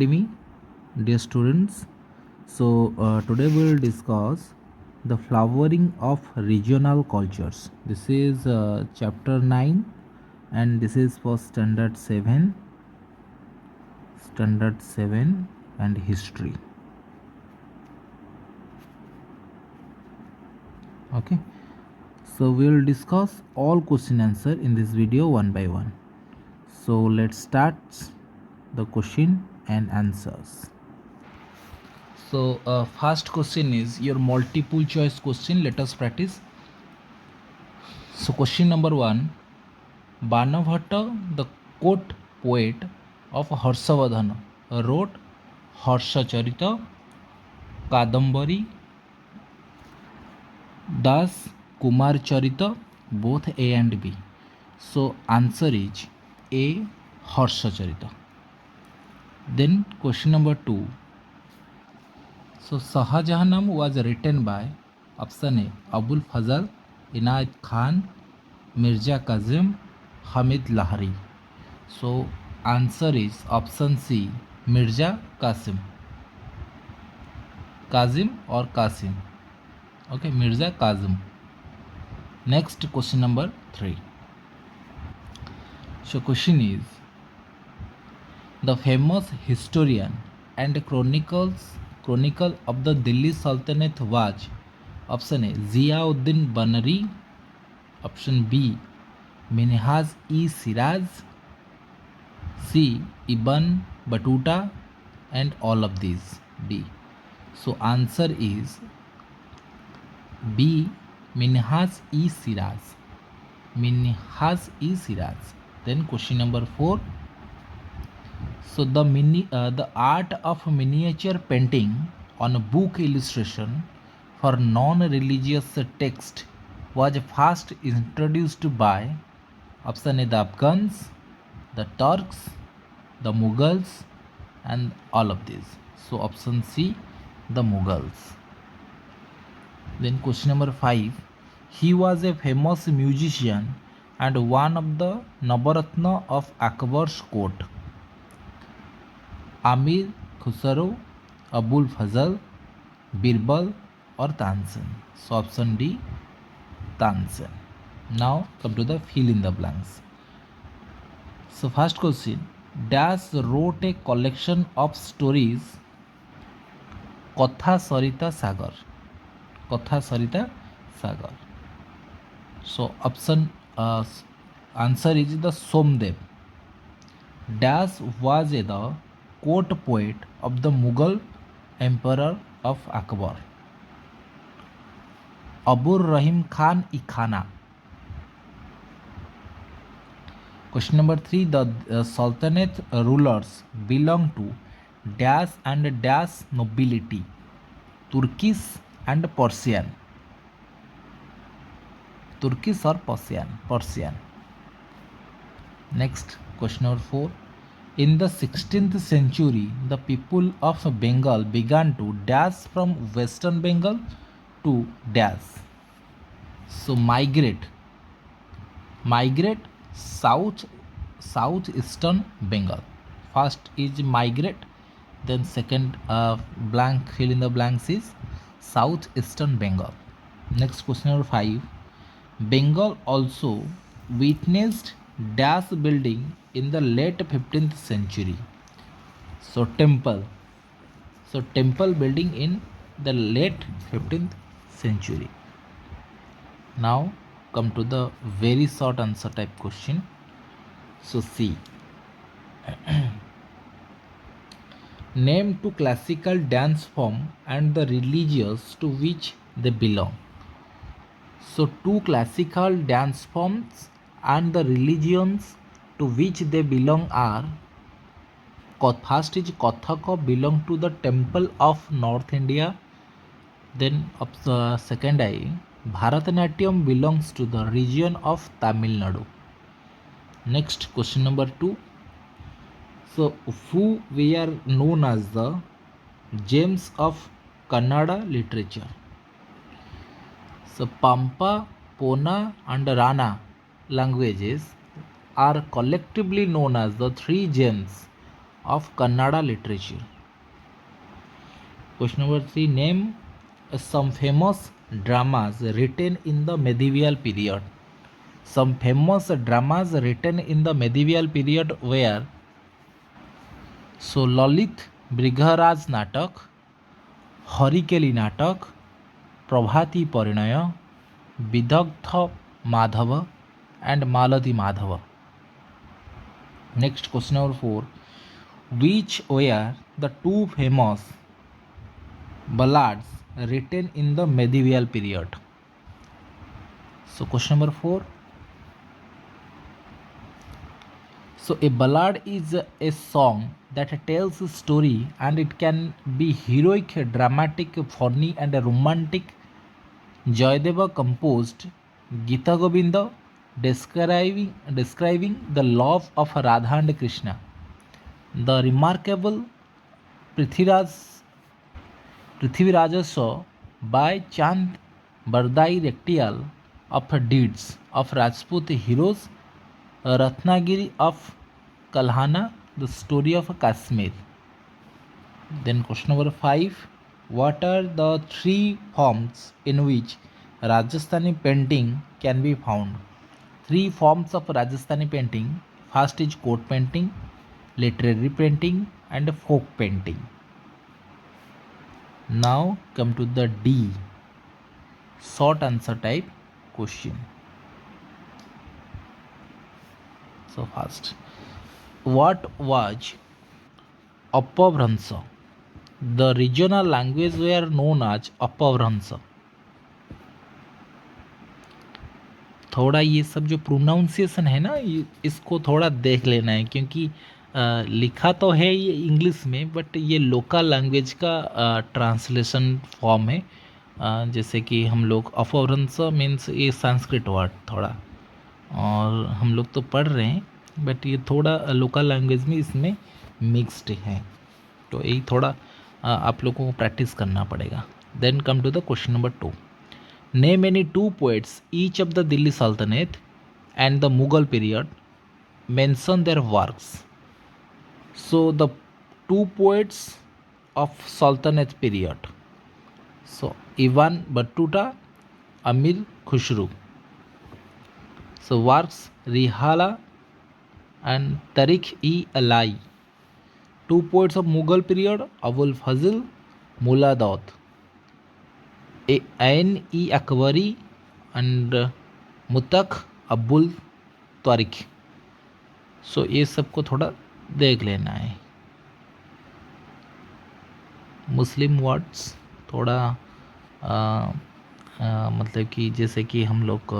Academy, dear students. Today we will discuss the flowering of regional cultures. This is chapter 9 and this is for standard 7 and history. Okay, so we will discuss all question answer in this video one by one. So let's start the question and answers. So first question is your multiple choice question. Let us practice. So question number 1, Banabhatta, the court poet of Harsavardhana, wrote Harsacharita, Kadambari, Das, Kumar Charita, both A and B. So answer is A, Harsacharita. Then question number 2, so Shahjahanam was written by option A, Abul Fazal, Inayat Khan, Mirza Kazim, Hamid Lahari. So answer is option C, Mirza Qasim. Kazim or Qasim. Okay, Mirza Kazim. Next question number 3. So question is, the famous historian and chronicle of the Delhi Sultanate was option A, Ziauddin Banari, option B, Minhaj-e-Siraz, C, Ibn Battuta, and all of these, D. So answer is B, Minhaj-e-Siraz. Minhaj-e-Siraz. Then question number 4. So the art of miniature painting on a book illustration for non-religious text was first introduced by option A, the Afghans, the Turks, the Mughals, and all of these. So option C, the Mughals. Then question number 5. He was a famous musician and one of the Navaratna of Akbar's court. Amir Khusro, Abul Fazal, Birbal, or Tansen. So option D, Tansen. Now come to the fill in the blanks. So first question, Dash wrote a collection of stories Katha Sarita Sagar. Katha Sarita Sagar. So option answer is the Somdev. Dash was the court poet of the Mughal Emperor of Akbar. Abur Rahim Khan I Khana. Question number 3. The Sultanate rulers belong to Dash and Dash nobility, Turkish and Persian. Turkish or Persian. Next, question number 4. In the 16th century, the people of Bengal began to dash from Western Bengal to dash. So migrate southeastern Bengal. First is migrate, then second blank fill in the blanks is southeastern Bengal. Next question number 5. Bengal also witnessed dash building in the late 15th century. So temple building in the late 15th century. Now come to the very short answer type question. So C. Name two classical dance form and the religions to which they belong. So two classical dance forms and the religions to which they belong are, first is Kathak belong to the temple of North India. Then second Bharatanatyam belongs to the region of Tamil Nadu. Next question number 2. So who were known as the gems of Kannada literature? So Pampa, Pona and Rana languages are collectively known as the three gems of Kannada literature. Question number 3. Name some famous dramas written in the medieval period. Some famous dramas written in the medieval period were Lalit मृगराज नाटक, हरिकेली नाटक, प्रभाती परिणय, Vidagdha Madhav and Malati Madhava. Next, question number 4. Which were the two famous ballads written in the medieval period? So question number 4. So a ballad is a song that tells a story, and it can be heroic, dramatic, funny and romantic. Jayadeva composed Gita Govinda describing the love of Radha and Krishna. The remarkable Prithviraj Prithvirajaswa by Chand Bardai Rectial of deeds of Rajput heroes, Ratnagiri of Kalhana, the story of Kashmir. Then question number 5. What are the three forms in which Rajasthani painting can be found? Three forms of Rajasthani painting. First is court painting, literary painting and folk painting. Now come to the D, short answer type question. So first, what was Apabhransa? The regional language were known as Apabhransa. थोड़ा ये सब जो pronunciation है ना, इसको थोड़ा देख लेना है, क्योंकि लिखा तो है ये इंग्लिश में, बट ये लोकल लैंग्वेज का ट्रांसलेशन फॉर्म है. जैसे कि हम लोग अपभ्रंश मीन्स ये संस्कृत वर्ड थोड़ा, और हम लोग तो पढ़ रहे हैं, बट ये थोड़ा लोकल लैंग्वेज में इसमें मिक्स्ड है, तो यही थोड़ा आप लोगों को प्रैक्टिस करना पड़ेगा. Then come to the question number 2. Name any two poets, each of the Delhi Sultanate and the Mughal period. Mention their works. So the two poets of Sultanate period. So Ivan Battuta, Amir Khusru. So works Rihala and Tariq-e-Alai. Two poets of Mughal period, Abul Fazil, Mullah Daud. N.E. Akbari and मुतक Abul Tariq. So ये सबको थोड़ा देख लेना है. मुस्लिम words थोड़ा मतलब कि जैसे कि हम लोग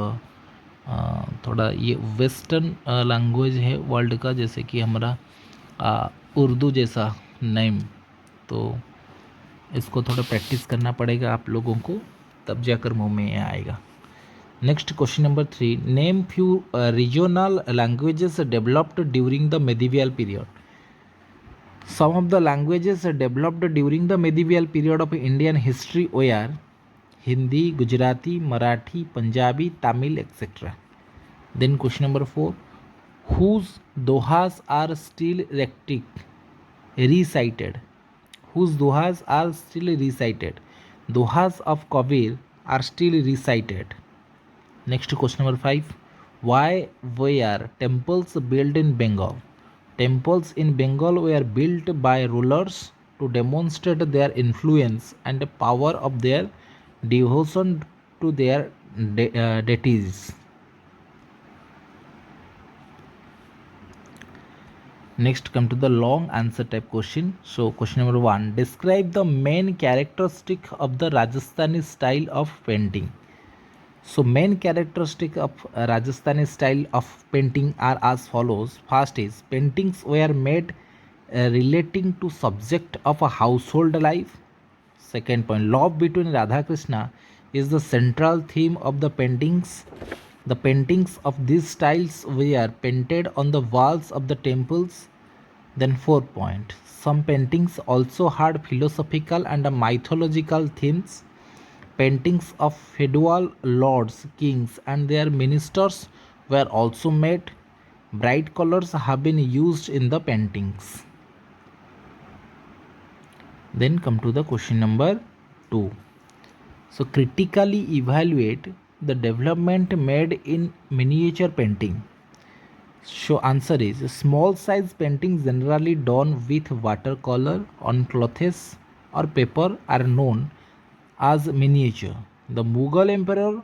थोड़ा ये वेस्टर्न लैंग्वेज है वर्ल्ड का, जैसे कि हमारा उर्दू जैसा नेम, तो इसको थोड़ा प्रैक्टिस करना पड़ेगा आप लोगों को, तब जाकर मुंह में आएगा. Next question number 3. Name few regional languages developed during the medieval period. Some of the languages developed during the medieval period of Indian history were Hindi, Gujarati, Marathi, Punjabi, Tamil etcetera. Then question number 4. Whose dohas are still recited. Whose dohas are still recited? Dohas of Kabir are still recited. Next question number 5. Why were temples built in Bengal? Temples in Bengal were built by rulers to demonstrate their influence and power of their devotion to their deities. Next come to the long answer type question. So question number 1. Describe the main characteristic of the Rajasthani style of painting. So main characteristic of Rajasthani style of painting are as follows. First is paintings were made relating to subject of a household life. Second point, love between Radha Krishna is the central theme of the paintings. The paintings of these styles were painted on the walls of the temples. Then fourth point, some paintings also had philosophical and mythological themes. Paintings of feudal lords, kings and their ministers were also made. Bright colors have been used in the paintings. Then come to the question number 2. So critically evaluate the development made in miniature painting. So answer is small size paintings generally done with watercolor on clothes or paper are known as miniature. The Mughal emperor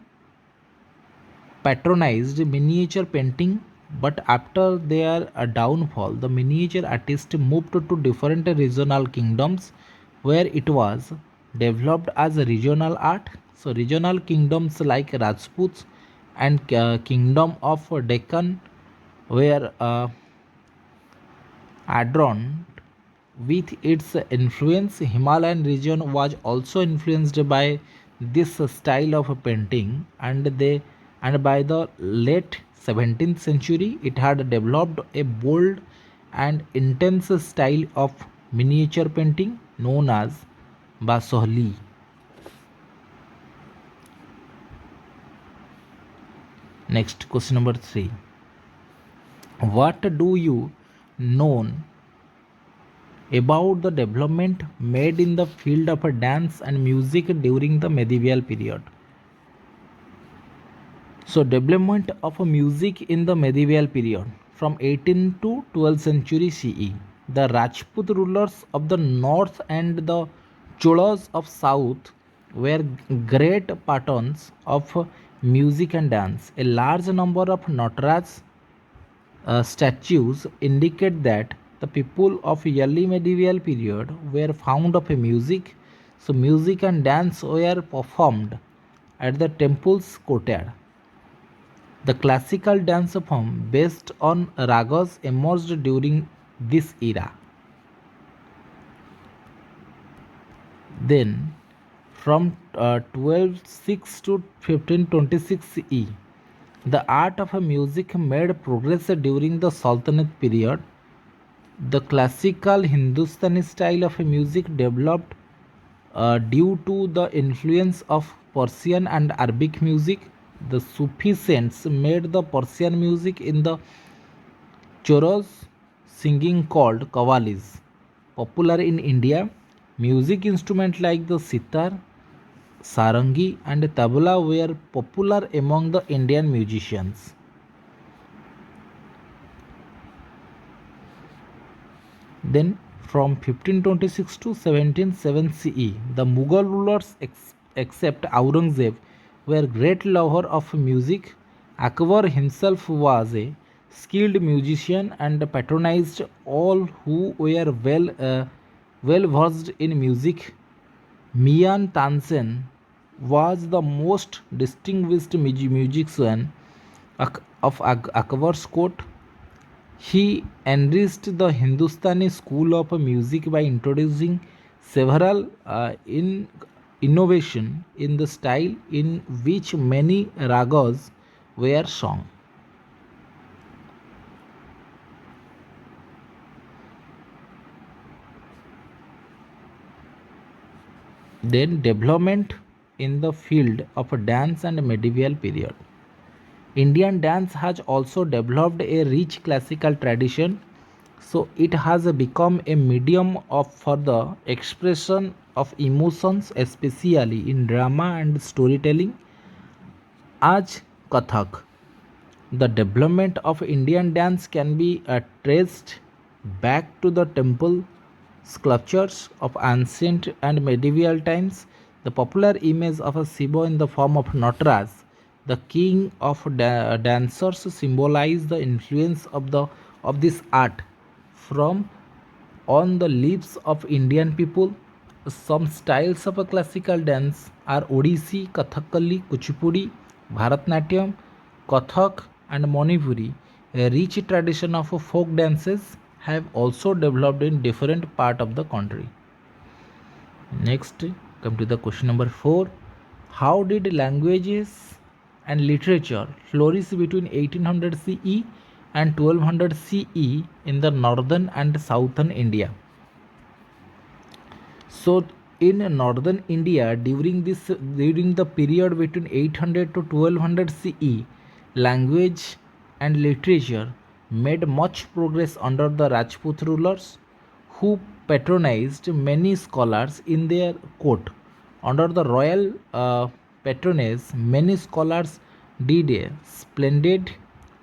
patronized miniature painting, but after their downfall, the miniature artist moved to different regional kingdoms where it was developed as a regional art. So, regional kingdoms like Rajputs and Kingdom of Deccan were adorned with its influence. Himalayan region was also influenced by this style of painting, and by the late 17th century it had developed a bold and intense style of miniature painting known as basoli. Next, question number 3. What do you know about the development made in the field of dance and music during the medieval period? So, development of music in the medieval period from 18th to 12th century CE. The Rajput rulers of the north and the Cholas of south were great patrons of music and dance. A large number of Nataraj statues indicate that the people of early medieval period were fond of music. So, music and dance were performed at the temple's courtyard. The classical dance form based on ragas emerged during this era. Then, from 1206 to 1526 CE, the art of music made progress during the Sultanate period. The classical Hindustani style of music developed due to the influence of Persian and Arabic music. The Sufi saints made the Persian music in the chorus singing called qawwalis popular in India. Music instruments like the sitar, sarangi, and tabla were popular among the Indian musicians. Then, from 1526 to 1707 CE, the Mughal rulers, except Aurangzeb, were great lover of music. Akbar himself was a skilled musician and patronized all who were well versed in music. Mian Tansen was the most distinguished musician of Akbar's court. He enriched the Hindustani school of music by introducing several innovation in the style in which many ragas were sung. Then development in the field of dance and medieval period. Indian dance has also developed a rich classical tradition, so it has become a medium for the expression of emotions, especially in drama and storytelling. As Kathak, the development of Indian dance can be traced back to the temple sculptures of ancient and medieval times. The popular image of a Shiva in the form of Nataraj, the king of dancers, symbolize the influence of this art from on the lips of Indian people. Some styles of a classical dance are Odissi, Kathakali, Kuchipudi, Bharatnatyam, Kathak, and Manipuri. A rich tradition of folk dances have also developed in different part of the country. Next, come to the question number 4. How did languages and literature flourish between 1800 CE and 1200 CE in the northern and southern India? So, in northern India during the period between 800 to 1200 CE, language and literature made much progress under the Rajput rulers, who patronized many scholars in their court. Under the royal patronage, many scholars did a splendid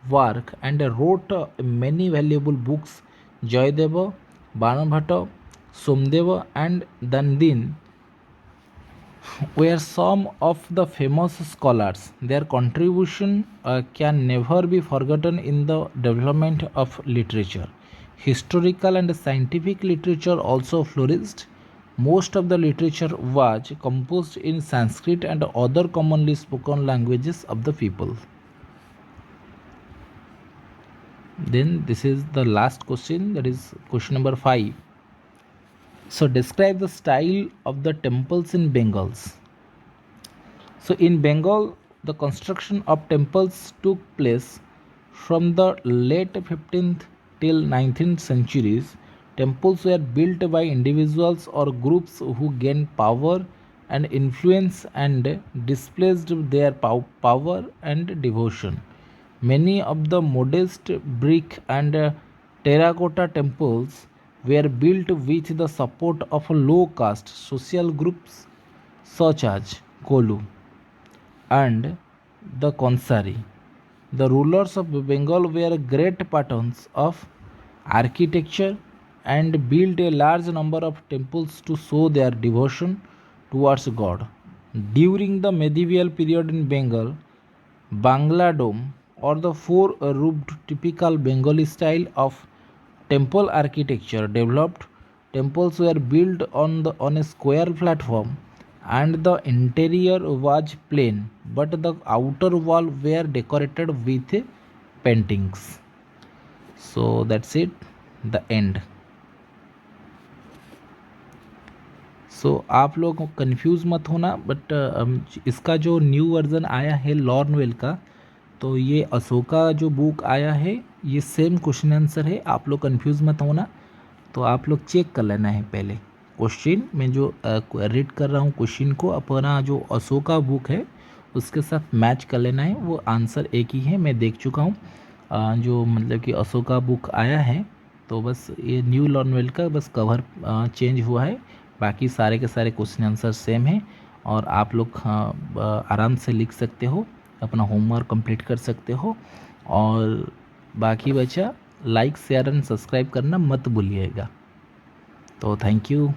work and wrote many valuable books. Jayadeva, Banabhatta, Somdeva, and Dandin were some of the famous scholars. Their contribution can never be forgotten in the development of literature. Historical and scientific literature also flourished. Most of the literature was composed in Sanskrit and other commonly spoken languages of the people. Then this is the last question, that is question number 5. So describe the style of the temples in Bengals. So in Bengal, the construction of temples took place from the late 15th till 19th centuries. Temples were built by individuals or groups who gained power and influence and displaced their power and devotion. Many of the modest brick and terracotta temples were built with the support of low caste social groups such as Kolu and the Konsari. The rulers of Bengal were great patterns of architecture and built a large number of temples to show their devotion towards God. During the medieval period in Bengal, Bangla Dome or the four roofed typical Bengali style of temple architecture developed. Temples were built on a square platform and the interior was plain, but the outer wall were decorated with paintings. So that's it, the end. आप लोग confuse मत होना, but इसका जो new version आया है लर्नवेल का, तो ये अशोका जो बुक आया है ये सेम क्वेश्चन आंसर है, आप लोग कंफ्यूज मत होना। तो आप लोग चेक कर लेना है पहले क्वेश्चन में जो रीड कर रहा हूँ क्वेश्चन को अपना जो अशोका बुक है उसके साथ मैच कर लेना है, वो आंसर एक ही है, मैं देख चुका हूँ। जो मतलब कि अशोका बुक आया है तो बस ये न्यू लर्नवेल का बस कवर चेंज हुआ है, बाकी सारे के सारे क्वेश्चन आंसर सेम है। और आप लोग आराम से लिख सकते हो, अपना होमवर्क कंप्लीट कर सकते हो। और बाकी बचा लाइक शेयर एंड सब्सक्राइब करना मत भूलिएगा। तो थैंक यू।